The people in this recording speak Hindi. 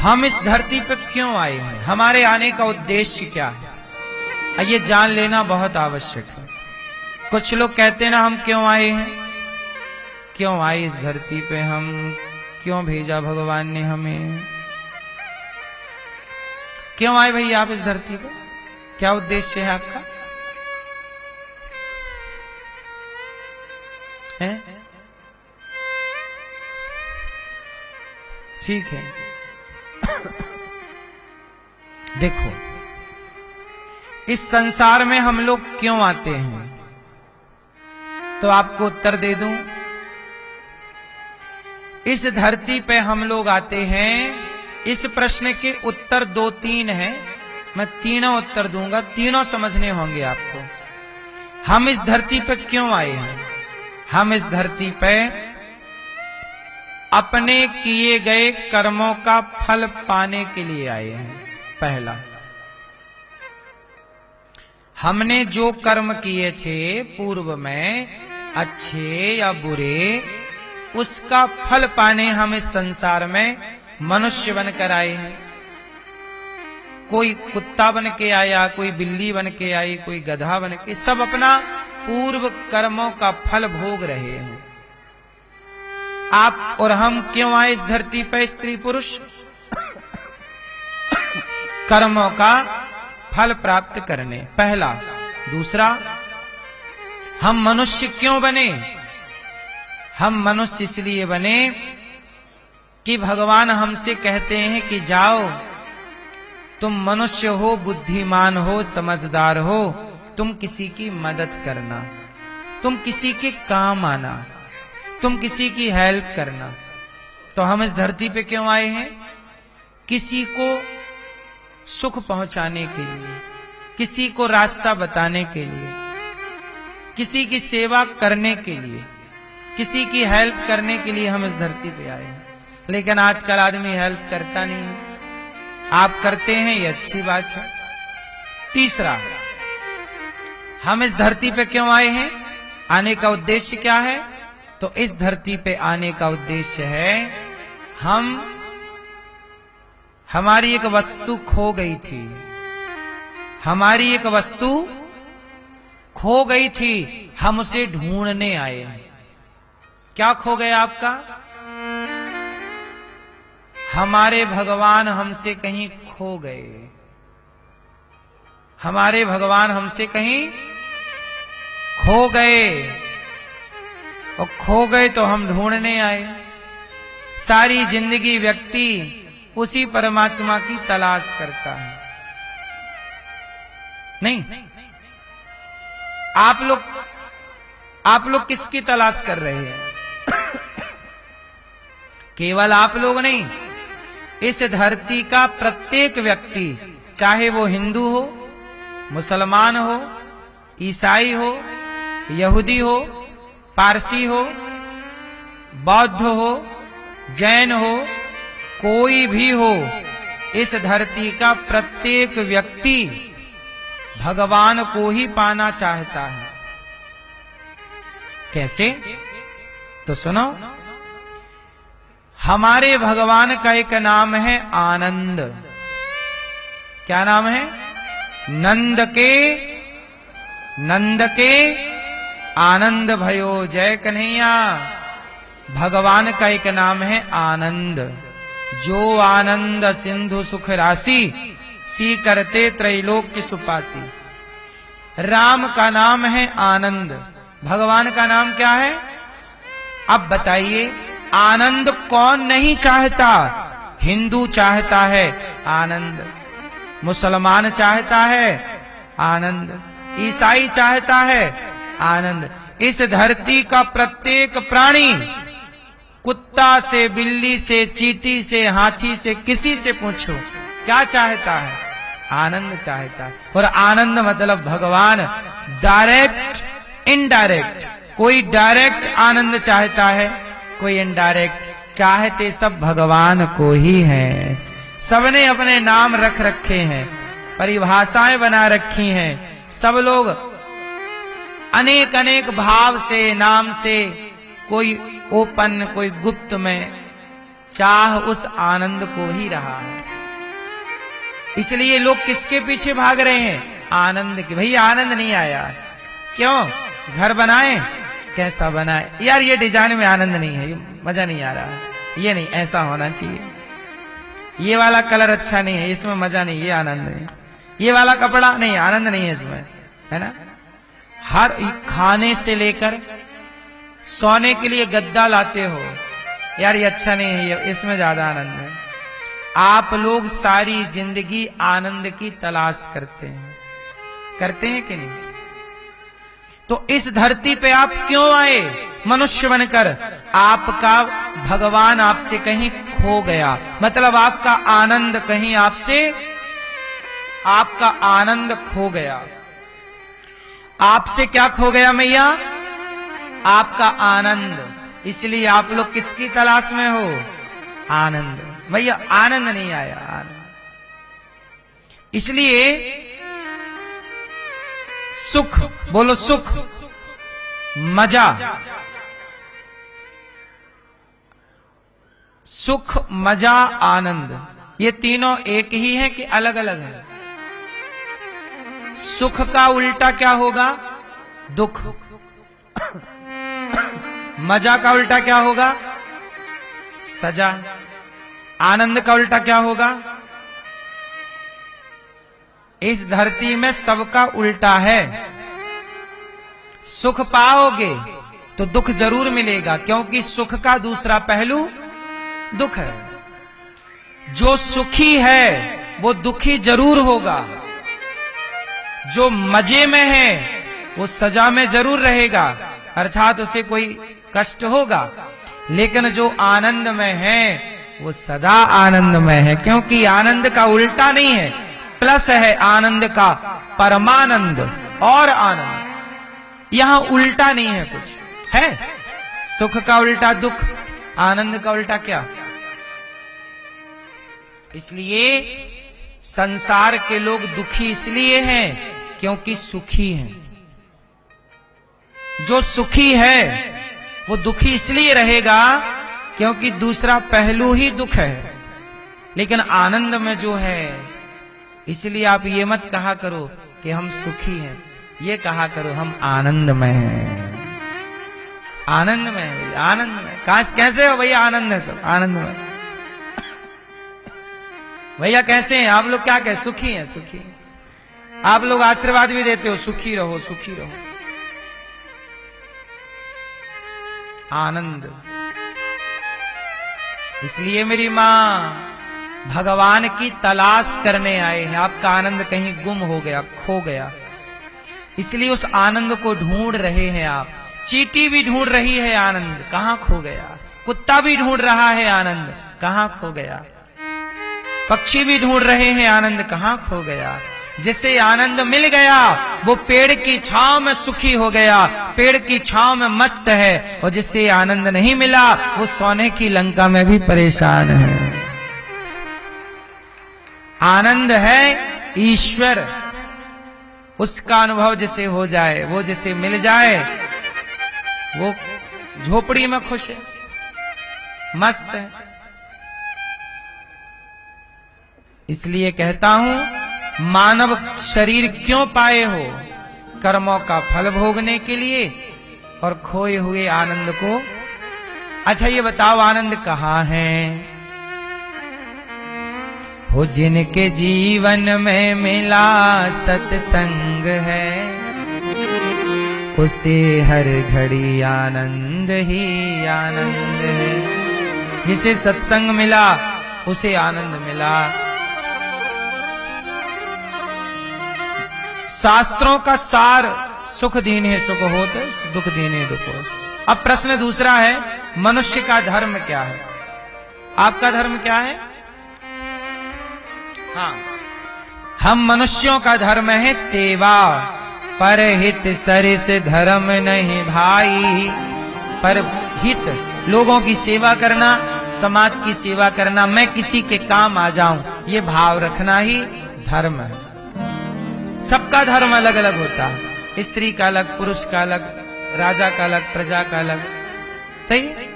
हम इस धरती पर क्यों आए हैं, हमारे आने का उद्देश्य क्या है, ये जान लेना बहुत आवश्यक है। कुछ लोग कहते हैं ना, हम क्यों आए हैं, क्यों आए इस धरती पे, हम क्यों भेजा भगवान ने हमें, क्यों आए भैया आप इस धरती पे, क्या उद्देश्य है आपका है? ठीक है, देखो इस संसार में हम लोग क्यों आते हैं, तो आपको उत्तर दे दूं। इस धरती पे हम लोग आते हैं, इस प्रश्न के उत्तर 2-3 हैं, मैं तीनों उत्तर दूंगा, तीनों समझने होंगे आपको। हम इस धरती पे क्यों आए हैं, हम इस धरती पे अपने किए गए कर्मों का फल पाने के लिए आए हैं। पहला, हमने जो कर्म किए थे पूर्व में, अच्छे या बुरे, उसका फल पाने हम इस संसार में मनुष्य बनकर आए हैं। कोई कुत्ता बन के आया, कोई बिल्ली बन के आई, कोई गधा बन के, सब अपना पूर्व कर्मों का फल भोग रहे हैं। आप और हम क्यों आए इस धरती पर, स्त्री पुरुष कर्मों का फल प्राप्त करने, पहला। दूसरा, हम मनुष्य क्यों बने, हम मनुष्य इसलिए बने कि भगवान हमसे कहते हैं कि जाओ, तुम मनुष्य हो, बुद्धिमान हो, समझदार हो, तुम किसी की मदद करना, तुम किसी के काम आना, तुम किसी की हेल्प करना। तो हम इस धरती पे क्यों आए हैं, किसी को सुख पहुंचाने के लिए, किसी को रास्ता बताने के लिए, किसी की सेवा करने के लिए, किसी की हेल्प करने के लिए हम इस धरती पे आए हैं। लेकिन आजकल आदमी हेल्प करता नहीं है, आप करते हैं, ये अच्छी बात है। तीसरा, हम इस धरती पे क्यों आए हैं, आने का उद्देश्य क्या है, तो इस धरती पे आने का उद्देश्य है, हमारी एक वस्तु खो गई थी, हमारी एक वस्तु खो गई थी, हम उसे ढूंढने आए हैं। क्या खो गया आपका, हमारे भगवान हमसे कहीं खो गए, हमारे भगवान हमसे कहीं खो गए, और खो गए तो हम ढूंढने आए। सारी जिंदगी व्यक्ति उसी परमात्मा की तलाश करता है, नहीं? आप लोग किसकी तलाश कर रहे हैं? केवल आप लोग नहीं, इस धरती का प्रत्येक व्यक्ति, चाहे वो हिंदू हो, मुसलमान हो, ईसाई हो, यहूदी हो, पारसी हो, बौद्ध हो, जैन हो, कोई भी हो, इस धरती का प्रत्येक व्यक्ति भगवान को ही पाना चाहता है। कैसे? तो सुनो, हमारे भगवान का एक नाम है आनंद। क्या नाम है? नंद के आनंद भयो जय कन्हैया। भगवान का एक नाम है आनंद। जो आनंद सिंधु सुख राशि, सी करते त्रैलोक्य सुपासी। राम का नाम है आनंद, भगवान का नाम क्या है? अब बताइए, आनंद कौन नहीं चाहता? हिंदू चाहता है आनंद, मुसलमान चाहता है आनंद, ईसाई चाहता है आनंद। इस धरती का प्रत्येक प्राणी, कुत्ता से, बिल्ली से, चींटी से, हाथी से, किसी से पूछो क्या चाहता है? आनंद चाहता है। और आनंद मतलब भगवान। डायरेक्ट, इनडायरेक्ट, कोई डायरेक्ट आनंद चाहता है, कोई इनडायरेक्ट। चाहते सब भगवान को ही हैं। सबने अपने नाम रख रखे हैं, परिभाषाएं बना रखी हैं। सब लोग अनेक अनेक भाव से, नाम से, कोई ओपन, कोई गुप्त में, चाह उस आनंद को ही रहा है। इसलिए लोग किसके पीछे भाग रहे हैं? आनंद के। भैया आनंद नहीं आया, क्यों? घर बनाए, कैसा बनाए यार, ये डिजाइन में आनंद नहीं है, ये मजा नहीं आ रहा, ये नहीं, ऐसा होना चाहिए, ये वाला कलर अच्छा नहीं है, इसमें मजा नहीं, ये आनंद नहीं, ये वाला कपड़ा नहीं, आनंद नहीं है इसमें, है ना। हर खाने से लेकर सोने के लिए गद्दा लाते हो, यार ये अच्छा नहीं है, ये इसमें ज्यादा आनंद है। आप लोग सारी जिंदगी आनंद की तलाश करते हैं कि नहीं? तो इस धरती पे आप क्यों आए? मनुष्य बनकर। आपका भगवान आपसे कहीं खो गया, मतलब आपका आनंद कहीं आपका आनंद खो गया। आपसे क्या खो गया मैया? आपका आनंद। इसलिए आप लोग किसकी तलाश में हो? आनंद। भैया आनंद नहीं आया, आनंद। इसलिए सुख, बोलो सुख, मजा, सुख, मजा, आनंद, ये तीनों एक ही हैं कि अलग अलग हैं? सुख का उल्टा क्या होगा? दुख। मजा का उल्टा क्या होगा? सजा। आनंद का उल्टा क्या होगा? इस धरती में सबका उल्टा है। सुख पाओगे तो दुख जरूर मिलेगा, क्योंकि सुख का दूसरा पहलू दुख है। जो सुखी है वो दुखी जरूर होगा, जो मजे में है वो सजा में जरूर रहेगा, अर्थात उसे कोई कष्ट होगा। लेकिन जो आनंद में है वो सदा आनंद में है, क्योंकि आनंद का उल्टा नहीं है, प्लस है आनंद का परमानंद और आनंद। यहां उल्टा नहीं है कुछ, है? सुख का उल्टा दुख, आनंद का उल्टा क्या? इसलिए संसार के लोग दुखी इसलिए हैं क्योंकि सुखी हैं। जो सुखी है वो दुखी इसलिए रहेगा क्योंकि दूसरा पहलू ही दुख है। लेकिन आनंद में जो है, इसलिए आप ये मत कहा करो कि हम सुखी हैं, ये कहा करो हम आनंद में हैं। आनंद में है भैया, आनंद में। कैसे हो भैया? आनंद है, सब आनंद में। भैया कैसे हैं आप लोग? क्या कहे? सुखी हैं, सुखी। आप लोग आशीर्वाद भी देते हो, सुखी रहो, सुखी रहो। आनंद। इसलिए मेरी मां भगवान की तलाश करने आए हैं। आपका आनंद कहीं गुम हो गया, खो गया, इसलिए उस आनंद को ढूंढ रहे हैं आप। चींटी भी ढूंढ रही है आनंद, कहां खो गया। कुत्ता भी ढूंढ रहा है आनंद, कहां खो गया। पक्षी भी ढूंढ रहे हैं आनंद, कहां खो गया। जिसे आनंद मिल गया वो पेड़ की छांव में सुखी हो गया, पेड़ की छांव में मस्त है। और जिसे आनंद नहीं मिला वो सोने की लंका में भी परेशान है। आनंद है ईश्वर, उसका अनुभव जिसे हो जाए, वो जिसे मिल जाए, वो झोपड़ी में खुश है, मस्त है। इसलिए कहता हूं, मानव शरीर क्यों पाए हो? कर्मों का फल भोगने के लिए और खोए हुए आनंद को। अच्छा ये बताओ, आनंद कहां है? हो जिनके जीवन में मिला सत्संग है, उसे हर घड़ी आनंद ही आनंद है। जिसे सत्संग मिला उसे आनंद मिला। शास्त्रों का सार सुख दीने सुख होते, दुख दीने दुख होते। अब प्रश्न दूसरा है, मनुष्य का धर्म क्या है? आपका धर्म क्या है? हाँ, हम मनुष्यों का धर्म है सेवा। परहित सरिस धर्म नहीं भाई। परहित, लोगों की सेवा करना, समाज की सेवा करना, मैं किसी के काम आ जाऊं, ये भाव रखना ही धर्म है। सबका धर्म अलग अलग होता है, स्त्री का अलग, पुरुष का अलग, राजा का अलग, प्रजा का अलग, सही है?